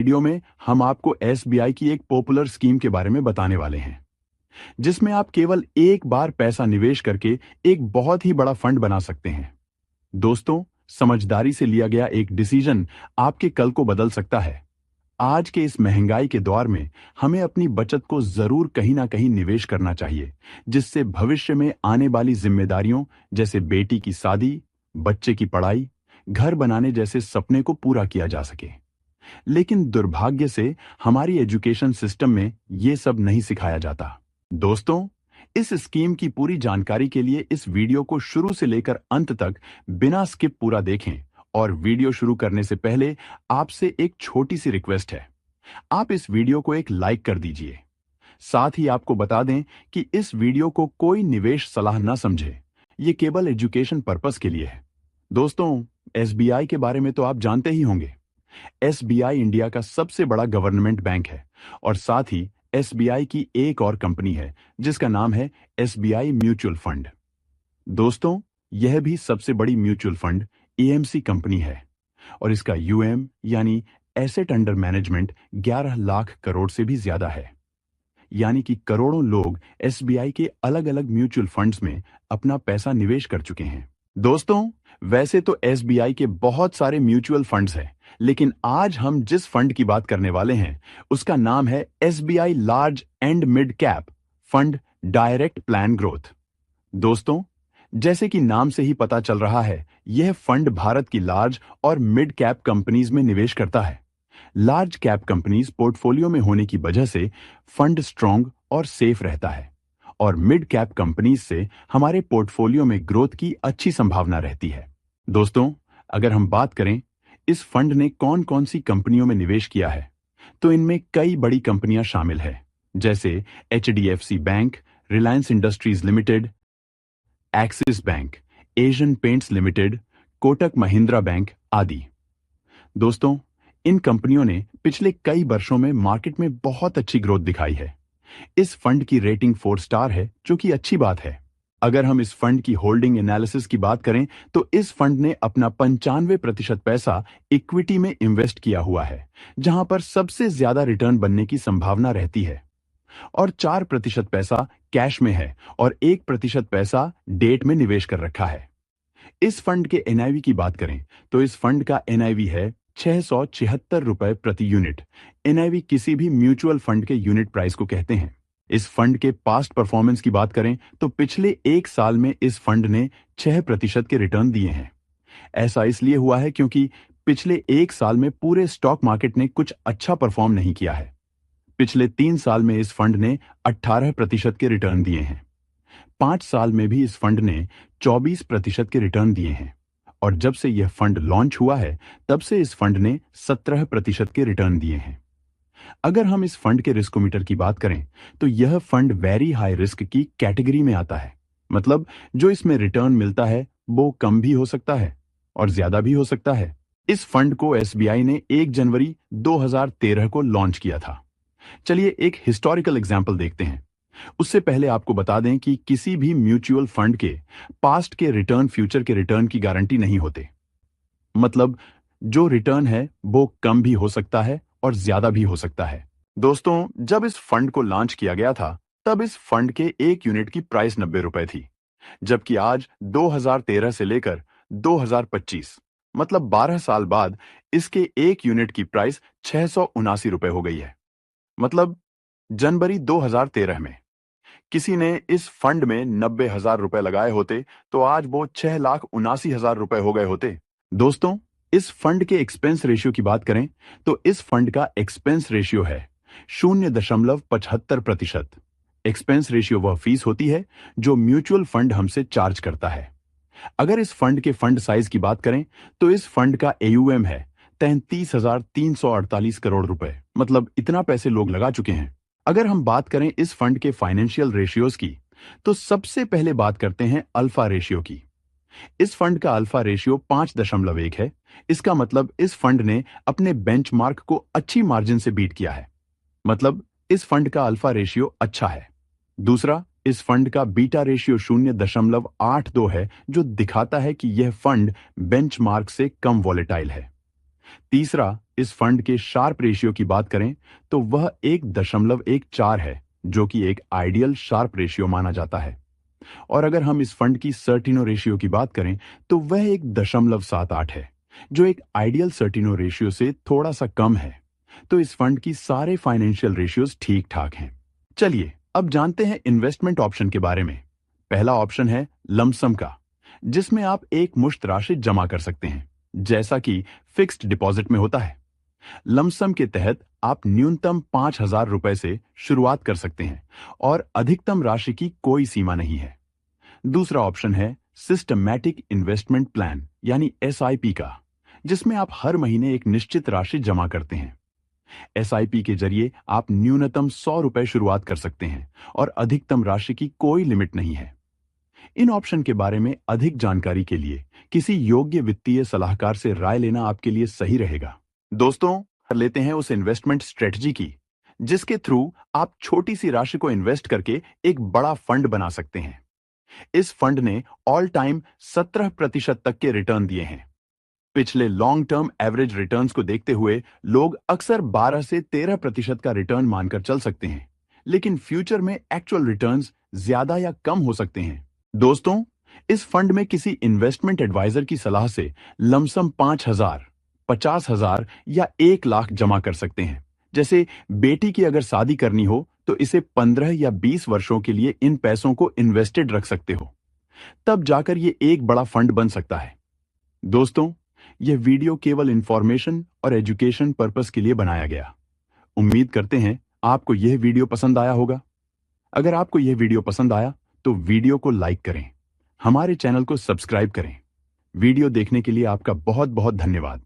Video में हम आपको एसबीआई की एक पॉपुलर स्कीम के बारे में बताने वाले हैं, जिसमें आप केवल एक बार पैसा निवेश करके एक बहुत ही बड़ा फंड बना सकते हैं। दोस्तों, समझदारी से लिया गया एक डिसीजन आपके कल को बदल सकता है। आज के इस महंगाई के दौर में हमें अपनी बचत को जरूर कहीं ना कहीं निवेश करना चाहिए, जिससे भविष्य में आने वाली जिम्मेदारियों जैसे बेटी की शादी, बच्चे की पढ़ाई, घर बनाने जैसे सपने को पूरा किया जा सके। लेकिन दुर्भाग्य से हमारी एजुकेशन सिस्टम में ये सब नहीं सिखाया जाता। दोस्तों, इस स्कीम की पूरी जानकारी के लिए इस वीडियो को शुरू से लेकर अंत तक बिना स्किप पूरा देखें। और वीडियो शुरू करने से पहले आपसे एक छोटी सी रिक्वेस्ट है, आप इस वीडियो को एक लाइक कर दीजिए। साथ ही आपको बता दें कि इस वीडियो को कोई निवेश सलाह न समझे, ये केवल एजुकेशन पर्पस के लिए है। दोस्तों, एसबीआई के बारे में तो आप जानते ही होंगे। एसबीआई इंडिया का सबसे बड़ा गवर्नमेंट बैंक है और साथ ही एसबीआई की एक और कंपनी है जिसका नाम है एसबीआई म्यूचुअल फंड। दोस्तों, यह भी सबसे बड़ी म्यूचुअल फंड एएमसी कंपनी है और इसका यूएम यानी asset under management 11 lakh crore से भी ज्यादा है। यानी कि करोड़ों लोग एसबीआई के अलग अलग म्यूचुअल फंड्स में अपना पैसा निवेश कर चुके हैं। दोस्तों, वैसे तो एसबीआई के बहुत सारे म्यूचुअल फंड्स हैं, लेकिन आज हम जिस फंड की बात करने वाले हैं उसका नाम है SBI large and mid cap fund direct plan growth. दोस्तों, जैसे कि नाम से ही पता चल रहा है, यह फंड भारत की लार्ज और मिड कैप कंपनीज में निवेश करता है। लार्ज कैप कंपनीज पोर्टफोलियो में होने की वजह से फंड स्ट्रांग और सेफ रहता है और मिड कैप कंपनीज से हमारे पोर्टफोलियो में ग्रोथ की अच्छी संभावना रहती है। दोस्तों, अगर हम बात करें इस फंड ने कौन कौन सी कंपनियों में निवेश किया है, तो इनमें कई बड़ी कंपनियां शामिल है, जैसे HDFC bank, Reliance industries limited, axis bank, Asian paints limited, Kotak Mahindra bank आदि। दोस्तों, इन कंपनियों ने पिछले कई वर्षों में मार्केट में बहुत अच्छी ग्रोथ दिखाई है। इस फंड की रेटिंग 4 स्टार है, जो कि अच्छी बात है। अगर हम इस फंड की होल्डिंग एनालिसिस की बात करें तो इस फंड ने अपना 95% पैसा इक्विटी में इन्वेस्ट किया हुआ है, जहां पर सबसे ज्यादा रिटर्न बनने की संभावना रहती है, और 4% पैसा कैश में है और 1% पैसा डेट में निवेश कर रखा है। इस फंड के एनआईवी की बात करें तो इस फंड का एनआईवी है 676 रुपए प्रति यूनिट। एनआईवी किसी भी म्यूचुअल फंड के यूनिट प्राइस को कहते हैं। इस फंड के पास्ट परफॉर्मेंस की बात करें तो पिछले एक साल में इस फंड ने 6% के रिटर्न दिए हैं। ऐसा इसलिए हुआ है क्योंकि पिछले एक साल में पूरे स्टॉक मार्केट ने कुछ अच्छा परफॉर्म नहीं किया है। पिछले 3 साल में इस फंड ने 18% के रिटर्न दिए हैं। 5 साल में भी इस फंड ने 24% के रिटर्न दिए हैं और जब से यह फंड लॉन्च हुआ है तब से इस फंड ने 17% के रिटर्न दिए हैं। अगर हम इस फंड के रिस्कोमीटर की बात करें तो यह फंड वेरी हाई रिस्क की कैटेगरी में आता है। मतलब जो इसमें रिटर्न मिलता है वो कम भी हो सकता है और ज्यादा भी हो सकता है। इस फंड को एसबीआई ने 1 जनवरी 2013 को लॉन्च किया था। चलिए एक हिस्टोरिकल एग्जांपल देखते हैं। उससे पहले आपको बता दें कि किसी भी म्यूचुअल फंड के पास्ट के रिटर्न फ्यूचर के रिटर्न की गारंटी नहीं होते। मतलब जो रिटर्न है वो कम भी हो सकता है और ज्यादा भी हो सकता है। दोस्तों, जब इस फंड को लॉन्च किया गया था तब इस फंड के एक यूनिट की प्राइस 90 रुपए थी, जबकि आज 2013 से लेकर 2025 मतलब 12 साल बाद इसके एक यूनिट की प्राइस 679 रुपए हो गई है। मतलब जनवरी 2013 में किसी ने इस फंड में 90,000 रुपए लगाए होते तो आज वो 6,79,000 रुपए हो गए होते। दोस्तों, इस फंड के एक्सपेंस रेशियो की बात करें तो इस फंड का एक्सपेंस रेशियो है 0.75%। एक्सपेंस रेशियो वह फीस होती है जो म्यूचुअल फंड हमसे चार्ज करता है। अगर इस फंड के फंड साइज की बात करें तो इस फंड का एयूएम है 33,348 करोड़ रुपए। मतलब इतना पैसे लोग लगा चुके हैं। अगर हम बात करें इस फंड के फाइनेंशियल रेशियोज की तो सबसे पहले बात करते हैं अल्फा रेशियो की। इस फंड का अल्फा रेशियो 5.1 है। इसका मतलब इस फंड ने अपने बेंचमार्क को अच्छी मार्जिन से बीट किया है। मतलब इस फंड का अल्फा रेशियो अच्छा है। दूसरा, इस फंड का बीटा रेशियो 0.82 है, जो दिखाता है कि यह फंड बेंचमार्क से कम वॉलेटाइल है। तीसरा, इस फंड के शार्प रेशियो की बात करें तो वह 1.14 है, जो कि एक आइडियल शार्प रेशियो माना जाता है। और अगर हम इस फंड की सर्टिनो रेशियो की बात करें तो वह 1.78 है, जो एक आइडियल सर्टिनो रेशियो से थोड़ा सा कम है। तो इस फंड की सारे फाइनेंशियल रेशियोज ठीक ठाक हैं। चलिए अब जानते हैं इन्वेस्टमेंट ऑप्शन के बारे में। पहला ऑप्शन है लमसम का, जिसमें आप एक मुश्त राशि जमा कर सकते हैं, जैसा कि फिक्स्ड डिपॉजिट में होता है। लमसम के तहत आप न्यूनतम 5,000 रुपए से शुरुआत कर सकते हैं और अधिकतम राशि की कोई सीमा नहीं है। दूसरा ऑप्शन है सिस्टमैटिक इन्वेस्टमेंट प्लान यानी एसआईपी का, जिसमें आप हर महीने एक निश्चित राशि जमा करते हैं। एसआईपी के जरिए आप न्यूनतम 100 रुपए शुरुआत कर सकते हैं और अधिकतम राशि की कोई लिमिट नहीं है। इन ऑप्शन के बारे में अधिक जानकारी के लिए किसी योग्य वित्तीय सलाहकार से राय लेना आपके लिए सही रहेगा। दोस्तों, कर लेते हैं उस इन्वेस्टमेंट स्ट्रेटजी की जिसके थ्रू आप छोटी सी राशि को इन्वेस्ट करके एक बड़ा फंड बना सकते हैं। इस फंड ने ऑल टाइम 17% तक के रिटर्न दिए हैं। पिछले लॉन्ग टर्म एवरेज रिटर्न्स को देखते हुए लोग अक्सर 12 से 13% का रिटर्न मानकर चल सकते हैं, लेकिन फ्यूचर में एक्चुअल रिटर्न्स ज्यादा या कम हो सकते हैं। दोस्तों, इस फंड में किसी इन्वेस्टमेंट एडवाइजर की सलाह से लमसम 5,000, 50,000 या 1 लाख जमा कर सकते हैं। जैसे बेटी की अगर शादी करनी हो तो इसे 15 या 20 वर्षों के लिए इन पैसों को इन्वेस्टेड रख सकते हो, तब जाकर ये एक बड़ा फंड बन सकता है। दोस्तों, यह वीडियो केवल इंफॉर्मेशन और एजुकेशन पर्पस के लिए बनाया गया। उम्मीद करते हैं आपको यह वीडियो पसंद आया होगा। अगर आपको यह वीडियो पसंद आया तो वीडियो को लाइक करें, हमारे चैनल को सब्सक्राइब करें। वीडियो देखने के लिए आपका बहुत बहुत धन्यवाद।